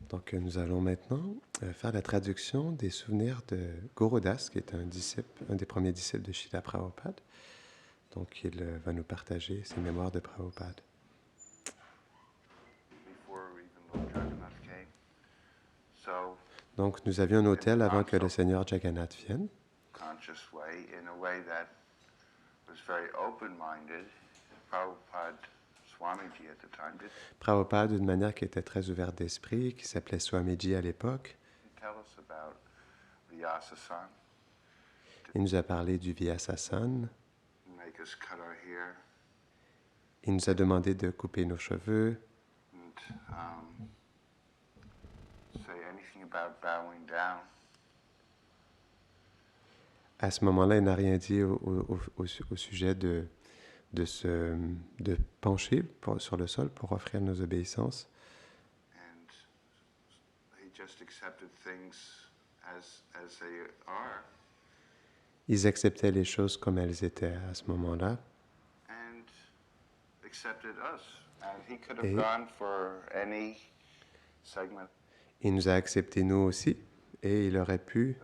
Donc, nous allons maintenant faire la traduction des souvenirs de Gorodas, qui est un des premiers disciples de Srila Prabhupada. Donc, il va nous partager ses mémoires de Prabhupada. Donc, nous avions un hôtel avant que le Seigneur Jagannath vienne. Prabhupada, d'une manière qui était très ouverte d'esprit, qui s'appelait Swamiji à l'époque. Il nous a parlé du Vyasasana. Il nous a demandé de couper nos cheveux. À ce moment-là, il n'a rien dit au sujet de pencher sur le sol pour offrir nos obéissances. Ils acceptaient les choses comme elles étaient à ce moment-là. Et il nous a acceptés nous aussi, et il aurait pu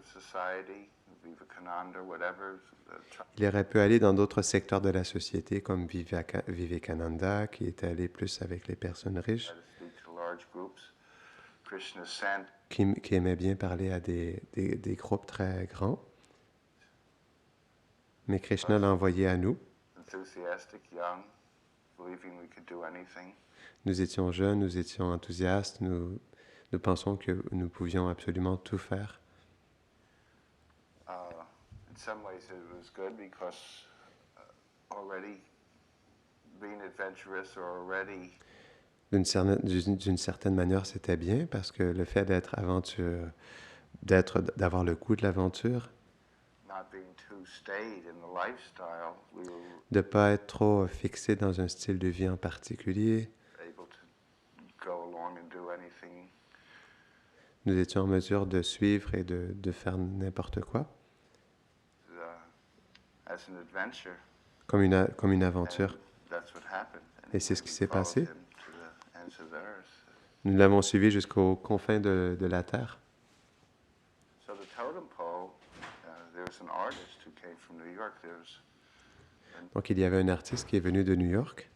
aller dans d'autres secteurs de la société, comme Vivekananda, qui était allé plus avec les personnes riches, qui aimait bien parler à des groupes très grands. Mais Krishna l'a envoyé à nous. Nous étions jeunes, nous étions enthousiastes, nous pensons que nous pouvions absolument tout faire. In some ways it was good because already being adventurous or already D'une certaine manière, c'était bien parce que le fait d'avoir le goût de l'aventure, de ne pas être trop fixé dans un style de vie en particulier, nous étions en mesure de suivre et de faire n'importe quoi. Comme une aventure. Et c'est ce qui s'est passé. Nous l'avons suivi jusqu'aux confins de la terre. Donc il y avait un artiste qui est venu de New York.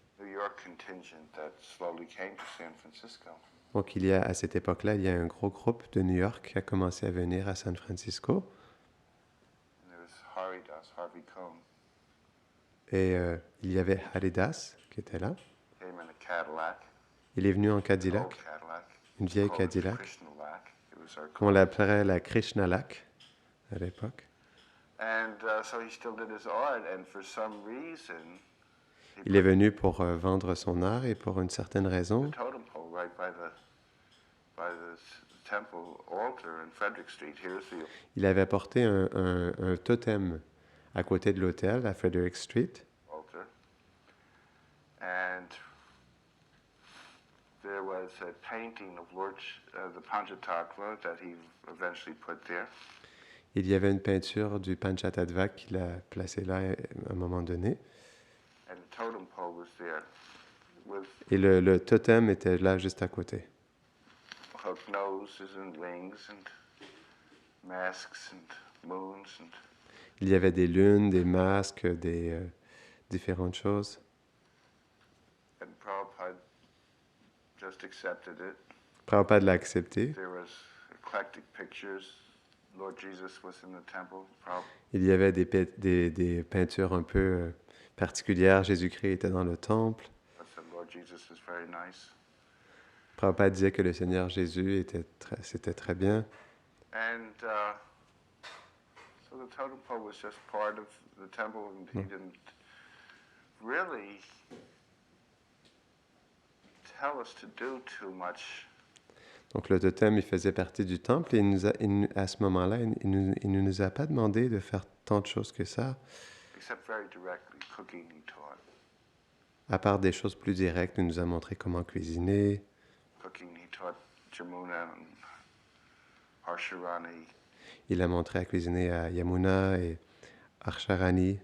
Donc à cette époque-là, il y a un gros groupe de New York qui a commencé à venir à San Francisco. Et il y avait Haridas qui était là. Il est venu en Cadillac, une vieille Cadillac. On l'appelait la Krishnalak à l'époque. Il est venu pour vendre son art et pour une certaine raison. Il avait apporté un totem à côté de l'hôtel à Frederick Street. Il y avait une peinture du Panchatattva qu'il a placée là à un moment donné. Et le totem était là juste à côté. Il y avait des lunes, des masques, des différentes choses. Prabhupada l'a accepté. Il y avait des peintures un peu particulières. Jésus-Christ était dans le temple. Prabhupada disait que le Seigneur Jésus c'était très bien. Donc le totem, il faisait partie du temple et à ce moment-là, il ne nous a pas demandé de faire tant de choses que ça, à part des choses plus directes. Il nous a montré comment cuisiner. Il a montré à cuisiner à Yamuna et Arsharani.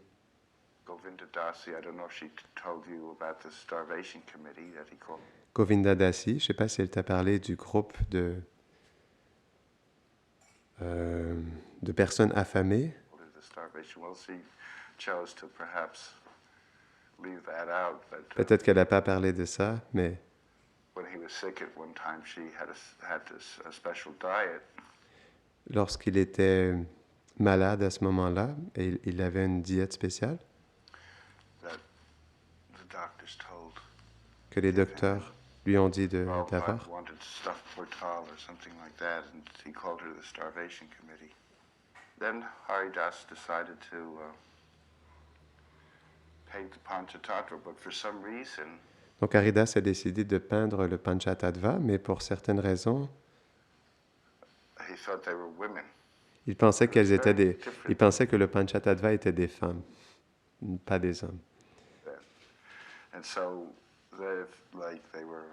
Govinda Dasi, je ne sais pas si elle t'a parlé du groupe de de personnes affamées. Peut-être qu'elle n'a pas parlé de ça, mais lorsqu'il était malade à ce moment-là, et il avait une diète spéciale, que les docteurs lui ont dit d'avoir. Then Haridas decided to paint the Panchatattva, but for some reason, donc Haridas a décidé de peindre le Panchatattva, mais pour certaines raisons, he thought they were women. Il pensait il pensait que le Panchatattva était des femmes, pas des hommes. And so they were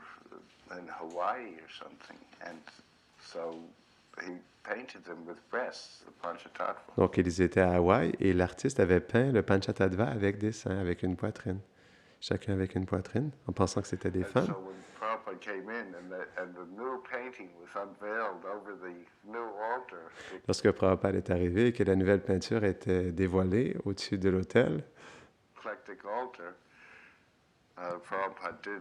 in Hawaii or something, and so he painted them with breasts, the Panchatattva. Donc ils étaient à Hawaï et l'artiste avait peint le Panchatattva avec des seins, avec une poitrine. Chacun avec une poitrine, en pensant que c'était des femmes. So when Prabhupada came in and the new painting was unveiled over the new altar. Lorsque Prabhupada est arrivé et que la nouvelle peinture était dévoilée au-dessus de l'autel, Eclectic altar, Prabhupada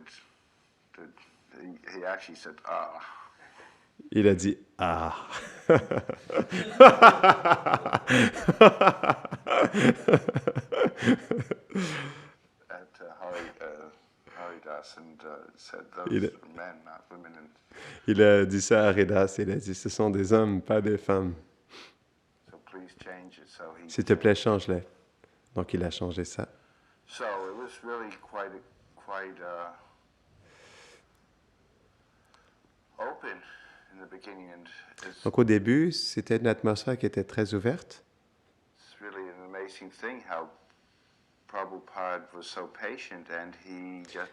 he actually said, ah. Il a dit « Ah !» Il a dit ça à Haridas, il a dit « Ce sont des hommes, pas des femmes. S'il te plaît, change-les. » Donc il a changé ça. Donc au début, c'était une atmosphère qui était très ouverte.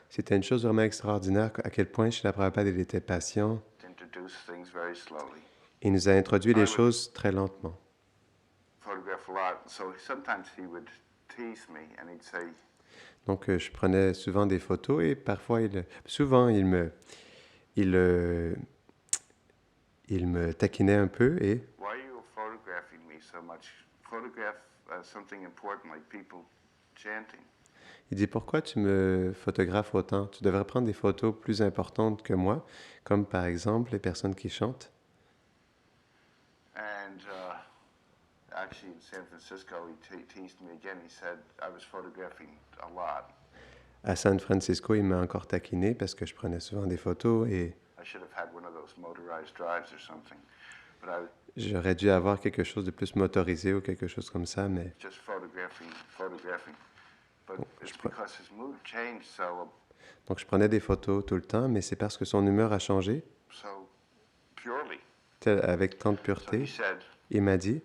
C'était une chose vraiment extraordinaire à quel point Srila Prabhupada il était patient. Il nous a introduit les choses très lentement. Donc je prenais souvent des photos et parfois, souvent il me taquinait un peu et il dit « Pourquoi tu me photographes autant? Tu devrais prendre des photos plus importantes que moi, comme par exemple les personnes qui chantent. » Actually, in San Francisco, he teased me again. He said I was photographing a lot. À San Francisco, il m'a encore taquiné parce que je prenais souvent des photos et j'aurais dû avoir quelque chose de plus motorisé ou quelque chose comme ça, mais donc je prenais des photos tout le temps, mais c'est parce que son humeur a changé avec tant de pureté. Il m'a dit,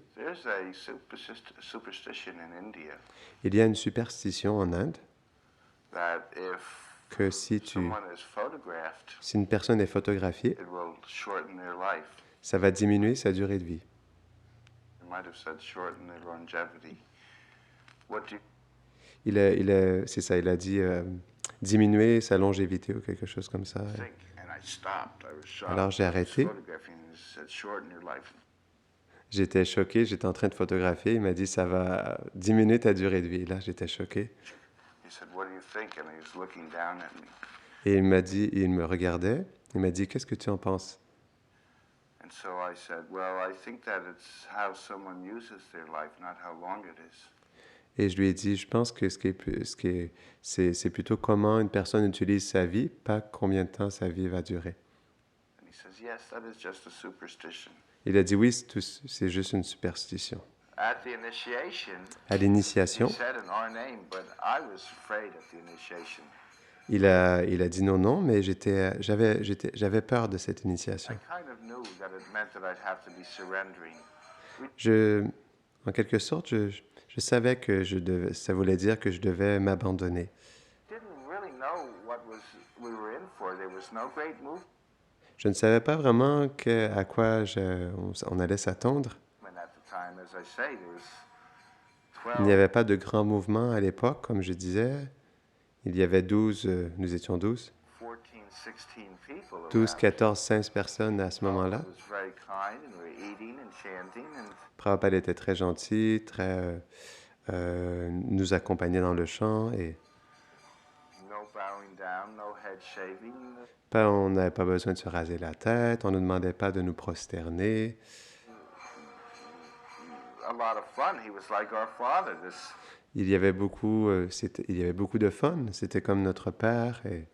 il y a une superstition en Inde que si une personne est photographiée, ça va diminuer sa durée de vie. C'est ça, il a dit diminuer sa longévité ou quelque chose comme ça. Alors j'ai arrêté. J'étais choqué, j'étais en train de photographier. Il m'a dit, ça va diminuer ta durée de vie. Là, j'étais choqué. Et il m'a dit, il me regardait. Il m'a dit, qu'est-ce que tu en penses? Et je lui ai dit, je pense que c'est plutôt comment une personne utilise sa vie, pas combien de temps sa vie va durer. Il a dit oui, c'est juste une superstition. À l'initiation, il a dit non, mais j'avais peur de cette initiation. En quelque sorte, je savais que ça voulait dire que je devais m'abandonner. Je ne savais pas vraiment à quoi on allait s'attendre. Il n'y avait pas de grand mouvement à l'époque, comme je disais. Il y avait 12, nous étions 12. 12, 14, 16 personnes à ce moment-là. Prabhupada était très gentil, nous accompagnait dans le chant et on n'avait pas besoin de se raser la tête, on ne nous demandait pas de nous prosterner. Il y avait beaucoup de fun, c'était comme notre père. Et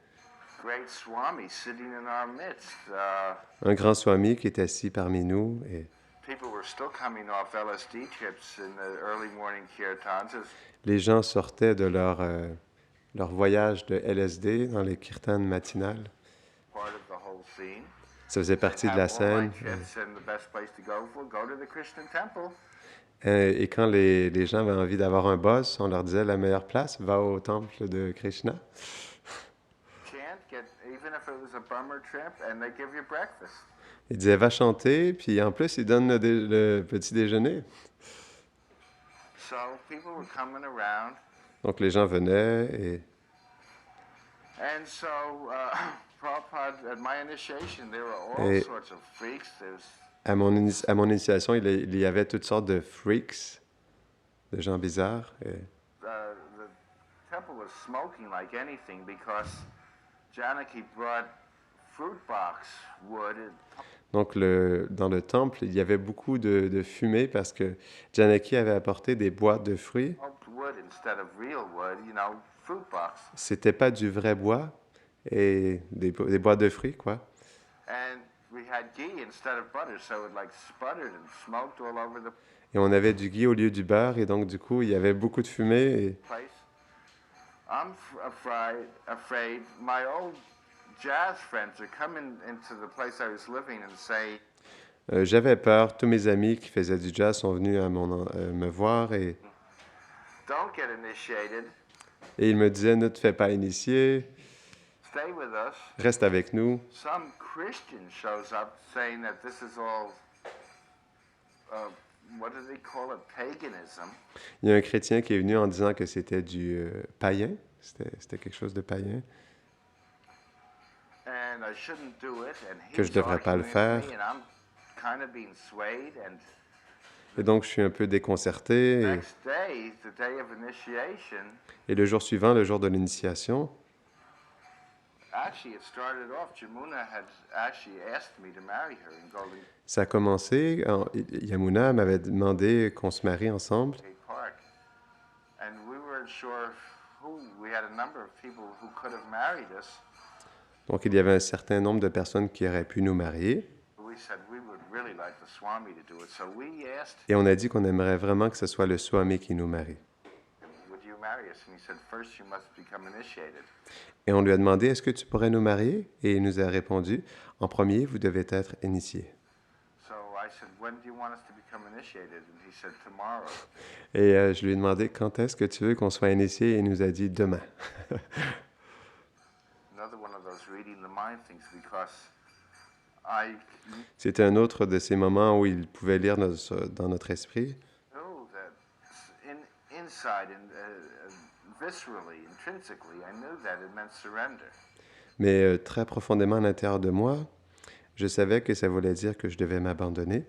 un grand swami qui est assis parmi nous. Et les gens sortaient de leur voyage de LSD dans les kirtans matinales. Ça faisait partie de la scène. Et quand les gens avaient envie d'avoir un boss, on leur disait la meilleure place, va au temple de Krishna. Ils disaient va chanter, puis en plus ils donnent le petit déjeuner. Donc les gens venaient et à mon initiation, il y avait toutes sortes de freaks, de gens bizarres. Donc dans le temple, il y avait beaucoup de fumée parce que Janaki avait apporté des boîtes de fruits. C'était pas du vrai bois, et des boîtes de fruits, quoi. Et on avait du ghee au lieu du beurre, et donc du coup, il y avait beaucoup de fumée. J'avais peur. Tous mes amis qui faisaient du jazz sont venus me voir et ils me disaient ne te fais pas initier. Reste avec nous. Il y a un chrétien qui est venu en disant que c'était du païen. C'était quelque chose de païen. Que je ne devrais pas le faire. Et donc, je suis un peu déconcerté. Et le jour suivant, le jour de l'initiation, ça a commencé. Yamuna m'avait demandé qu'on se marie ensemble. Donc, il y avait un certain nombre de personnes qui auraient pu nous marier. Et on a dit qu'on aimerait vraiment que ce soit le Swami qui nous marie. Et on lui a demandé, est-ce que tu pourrais nous marier? Et il nous a répondu, en premier, vous devez être initié. Et je lui ai demandé, quand est-ce que tu veux qu'on soit initié? Et il nous a dit, demain. C'était un autre de ces moments où il pouvait lire dans notre esprit. Mais très profondément à l'intérieur de moi, je savais que ça voulait dire que je devais m'abandonner.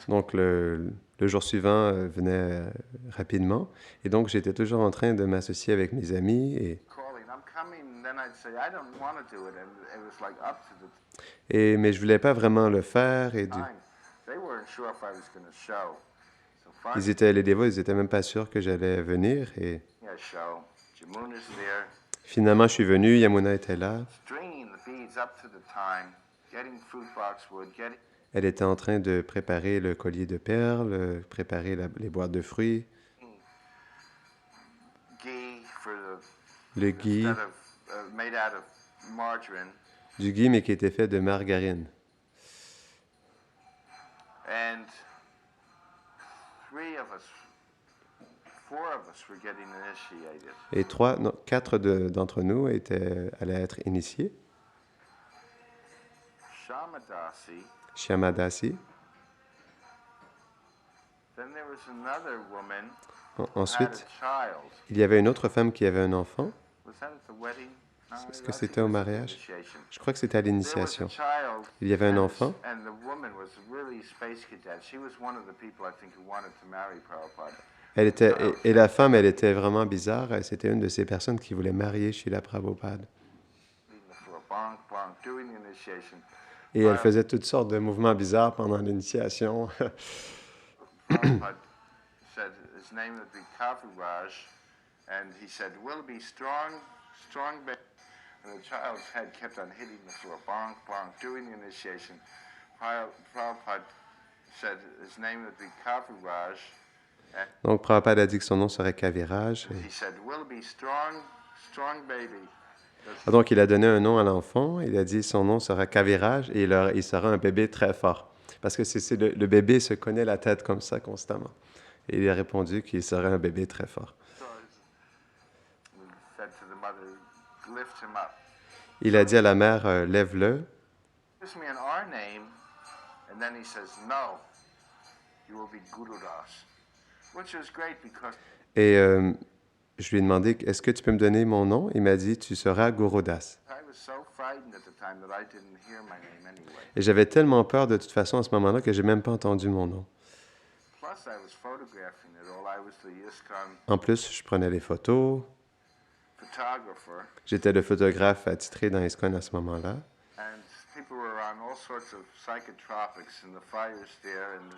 Donc le jour suivant venait rapidement, et donc j'étais toujours en train de m'associer avec mes amis. Mais je voulais pas vraiment le faire. Les dévots, ils étaient même pas sûrs que j'allais venir. Et finalement, je suis venu. Yamuna était là. Elle était en train de préparer le collier de perles, préparer les boîtes de fruits. Le ghee. Du ghee, mais qui était fait de margarine. Et 4 d'entre nous allaient être initiés. Shyamadasi, Then there was another woman En- who had a Ensuite, child. il y avait une autre femme qui avait un enfant. Was that at the wedding? No, Est-ce I que think c'était it au was at the mariage? initiation. Je crois que c'était à There was a l'initiation. child, Il y avait un and, enfant. and the woman was really space cadet. She was one of the people I think who wanted to marry Prabhupada. Elle était, et la femme, elle était vraiment bizarre. C'était une de ces personnes qui voulait marier Srila Prabhupada. Bonk, bonk, doing the initiation. Et elle faisait toutes sortes de mouvements bizarres pendant l'initiation. Prabhupada said his name would be Kaviraj, and he said, "Will be strong, strong baby." And the child's head kept on hitting the floor, bonk, bonk, doing the initiation. Prabhupada said his name would be Kaviraj, and Donc, Prabhupada a dit que son nom serait Kaviraj. he said, "Will be strong, strong baby." Donc, il a donné un nom à l'enfant. Il a dit son nom sera Kaviraj et il sera un bébé très fort. Parce que le bébé se connaît la tête comme ça constamment. Et il a répondu qu'il serait un bébé très fort. So he said to the mother, "Lift him up." Il a dit à la mère, lève-le. Gives me an R name, and then he says, "No, you will be Gurudas," which was great because Et je lui ai demandé, est-ce que tu peux me donner mon nom? Il m'a dit, tu seras Gurudas. I was so frightened at the time that I didn't hear my name anyway. Et j'avais tellement peur de toute façon à ce moment-là que j'ai même pas entendu mon nom. Plus, I was photographing it all. I was the ISKCON En plus, je prenais les photos. photographer, J'étais le photographe attitré dans ISKCON à ce moment-là. and people were on all sorts of psychotropics, and the fires there, and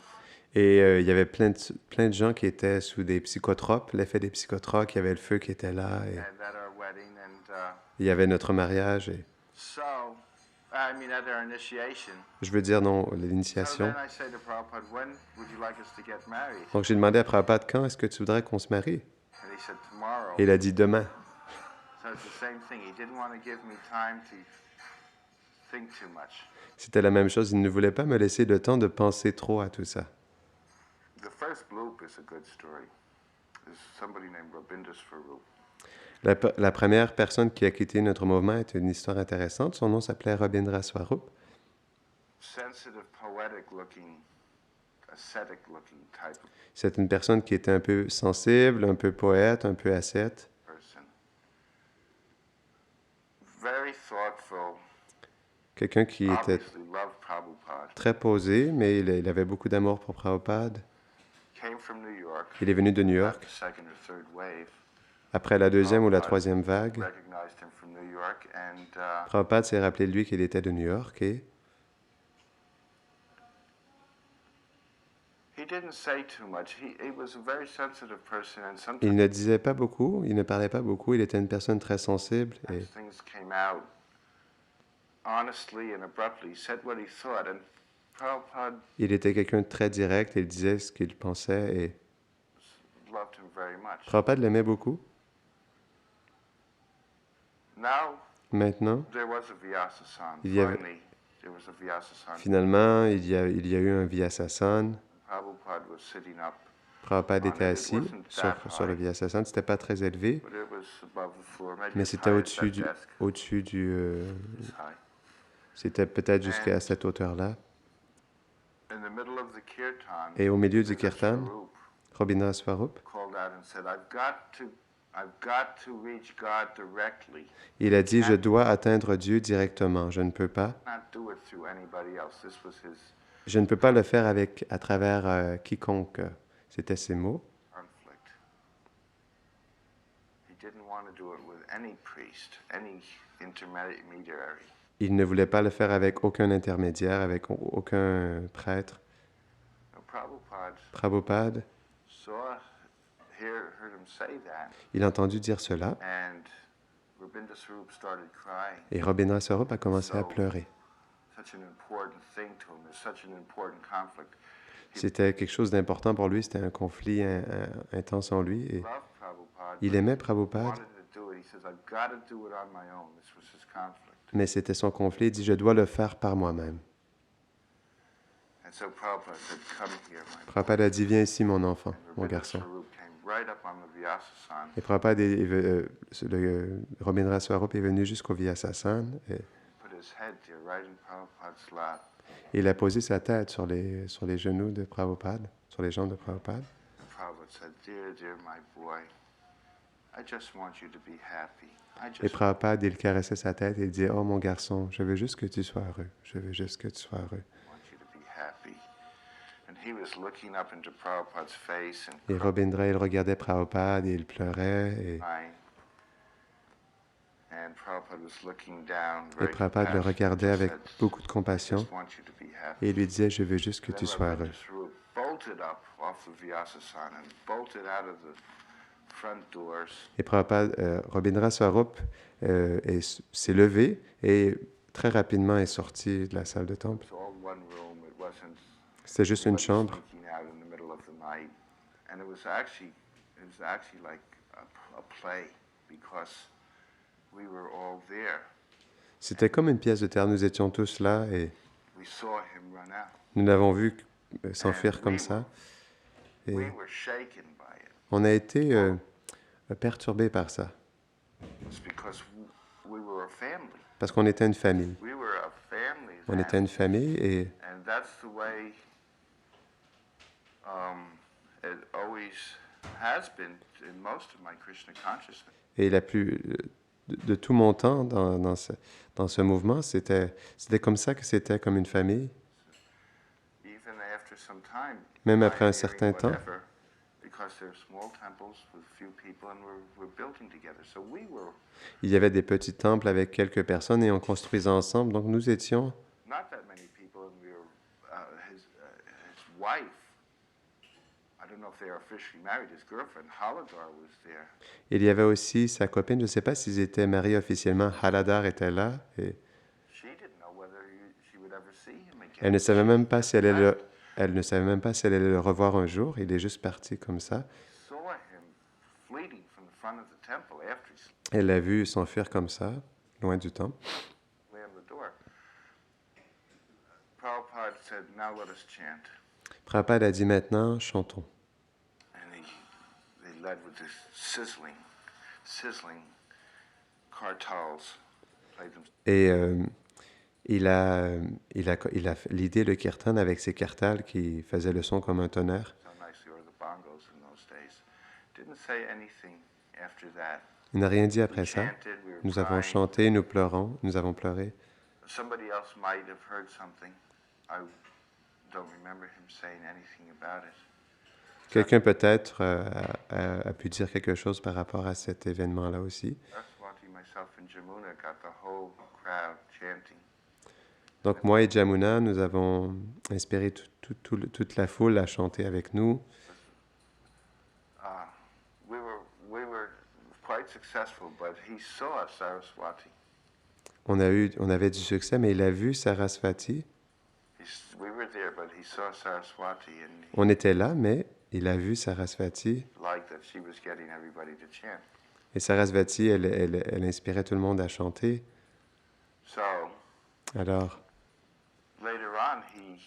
Et il y avait plein de gens qui étaient sous des psychotropes, l'effet des psychotropes, il y avait le feu qui était là, et at our wedding, and il y avait notre mariage, et so, I mean, at our initiation. je veux dire, non, So l'initiation. then I say to Prabhupada, "When would you like us to get married?" Donc j'ai demandé à Prabhupada, quand est-ce que tu voudrais qu'on se marie? And he said, "Tomorrow." Et il a dit demain. So it's the same thing. He didn't want to give me time to think too much. C'était la même chose, il ne voulait pas me laisser le temps de penser trop à tout ça. The first bloop is a good story. There's somebody named Rabindra Swarup. La première personne qui a quitté notre mouvement est une histoire intéressante. Son nom s'appelait Rabindra Swarup. Sensitive, poetic-looking, ascetic-looking type of C'est une personne qui était un peu sensible, un peu poète, un peu ascète. person. Very thoughtful. Quelqu'un qui était Obviously loved Prabhupada. très posé, mais il avait beaucoup d'amour pour Prabhupada. Came from New York. Il est venu de New After York. second or third wave. Après la deuxième ou la troisième vague, Recognized him from New York, and Prabhupada s'est rappelé de lui qu'il était de New York et he didn't say too much. He was a very sensitive person, and il sometimes ne disait pas beaucoup, il ne parlait pas beaucoup, il était une personne très sensible et things came out honestly and abruptly. He said what he thought, and Prabhupada il était quelqu'un de très direct, il disait ce qu'il pensait et loved him very much. Prabhupada l'aimait beaucoup. Now Maintenant, there was a Vyasa-san. Il y avait- Finally, there was a Vyasa-san. finalement, il y a eu un Vyasasana. Prabhupada was sitting up, Prabhupada était assis sur le Vyasasana. C'était pas très élevé, but it was above the floor. Maybe mais as c'était high as au-dessus that desk. au-dessus du, This high. c'était peut-être jusqu'à cette hauteur-là. In the middle of the kirtan, Et au milieu du Rabindra kirtan, Swarup Rabindra Swarup, called out and said, I've got to reach God directly. il a dit, je dois atteindre Dieu directement. Je ne peux pas. Not do it through anybody else. This was his Je ne peux pas le faire à travers quiconque. C'était ses mots. conflict. He didn't want to do it with any priest, any intermediary. Il ne voulait pas le faire avec aucun intermédiaire, avec aucun prêtre. Now, Prabhupada Prabhupada, heard him say that, il a entendu dire cela and Rabindra Swarup started crying. et Rabindra Swarup a commencé à pleurer. Such an important thing to him. There's such an important conflict. C'était quelque chose d'important pour lui, c'était un conflit intense en lui. Et Loved Prabhupada. il aimait Prabhupada, Wanted to do it. He says, I've got to do it on my own. This was his conflict. mais c'était son conflit. Il dit, je dois le faire par moi-même. And so Prabhupada said, come here, my boy. Prabhupada a dit, viens ici, mon enfant, And mon Rabindra garçon. Swarup came right up on the Vyasa-san, Et Prabhupada, Rabindra Swarup est venu jusqu'au Vyasasana et put Il a posé sa tête sur les genoux de Prabhupada, sur les jambes de Prabhupada. Et Prabhupada, il caressait sa tête et il disait, oh mon garçon, je veux juste que tu sois heureux. Je veux juste que tu sois heureux. Et Robindra, il regardait Prabhupada et il pleurait. Et Prabhupada le regardait avec beaucoup de compassion et il lui disait, je veux juste que tu sois heureux. Et Prabhupada, Robindra Swarup s'est levé et très rapidement est sorti de la salle de temple. C'était juste une chambre. C'était comme une pièce de théâtre. Nous étions tous là et nous l'avons vu s'enfuir comme ça. Et on a été perturbés par ça. Parce qu'on était une famille. On était une famille et de tout mon temps dans ce mouvement, c'était comme ça que c'était comme une famille. Même après un certain temps. Il y avait des petits temples avec quelques personnes et on construisait ensemble. Donc nous étions il y avait aussi sa copine, je ne sais pas s'ils étaient mariés officiellement, Haladar était là. Et elle ne savait même pas si elle allait le revoir un jour. Il est juste parti comme ça. Elle l'a vu s'enfuir comme ça, loin du temple. Prabhupada a dit maintenant, chantons. Et il a l'idée le kirtan avec ses kartals qui faisaient le son comme un tonnerre. Il n'a rien dit après ça. Nous avons chanté, nous avons pleuré. Quelqu'un peut-être a pu dire quelque chose par rapport à cet événement-là aussi. Donc moi et Jamuna, nous avons inspiré toute la foule à chanter avec nous. On avait du succès, mais il a vu Saraswati. On était là, mais il a vu Saraswati. Et Saraswati, elle inspirait tout le monde à chanter. Alors,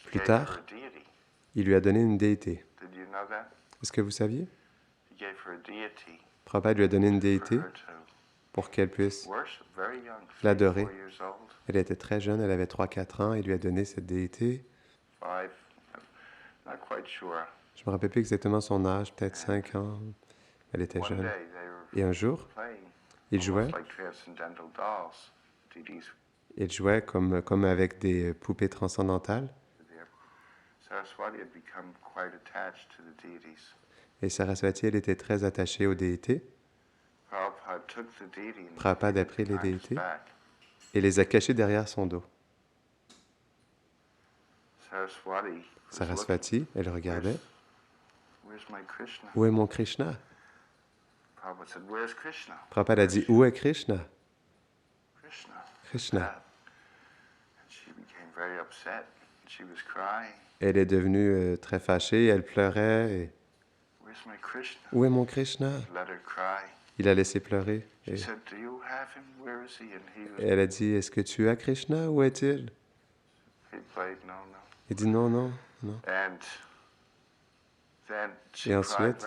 plus tard, il lui a donné une déité. Est-ce que vous saviez? Prabhupada lui a donné une déité pour qu'elle puisse l'adorer. Elle était très jeune, elle avait 3-4 ans, il lui a donné cette déité. Je ne me rappelle plus exactement son âge, peut-être 5 ans. Elle était jeune. Et un jour, il jouait comme avec des poupées transcendantales. Et Saraswati, elle était très attachée aux déités. Prabhupada a pris les déités et les a cachées derrière son dos. Saraswati, elle regardait. Où est mon Krishna? Prabhupada a dit, où est Krishna? Krishna. Elle est devenue très fâchée, elle pleurait. Et, où est mon Krishna? Il a laissé pleurer. Et elle a dit, est-ce que tu as Krishna? Où est-il? Il dit, non, non, non. Et ensuite,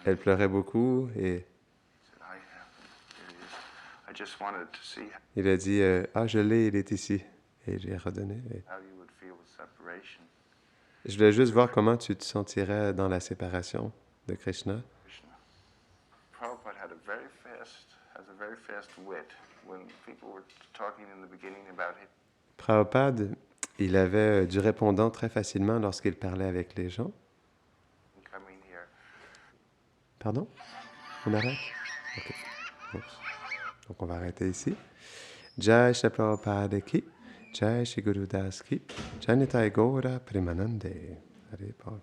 elle pleurait beaucoup et just wanted to see Il a dit, ah, je l'ai, il est ici. Et j'ai redonné. how you would feel with separation. Je voulais juste voir comment tu te sentirais dans la séparation de Krishna. Krishna. Prabhupada has a very fast wit. When people were talking in the beginning about it, Prabhupada, il avait du répondant très facilement lorsqu'il parlait avec les gens. coming here, Pardon? On arrête? Ok. Oups. Donc on va arrêter ici. Jai Shri Prabhupada ki, Jai Shri Guru Das ki, Jai Nitai Gaura Premanande. Hare Paul.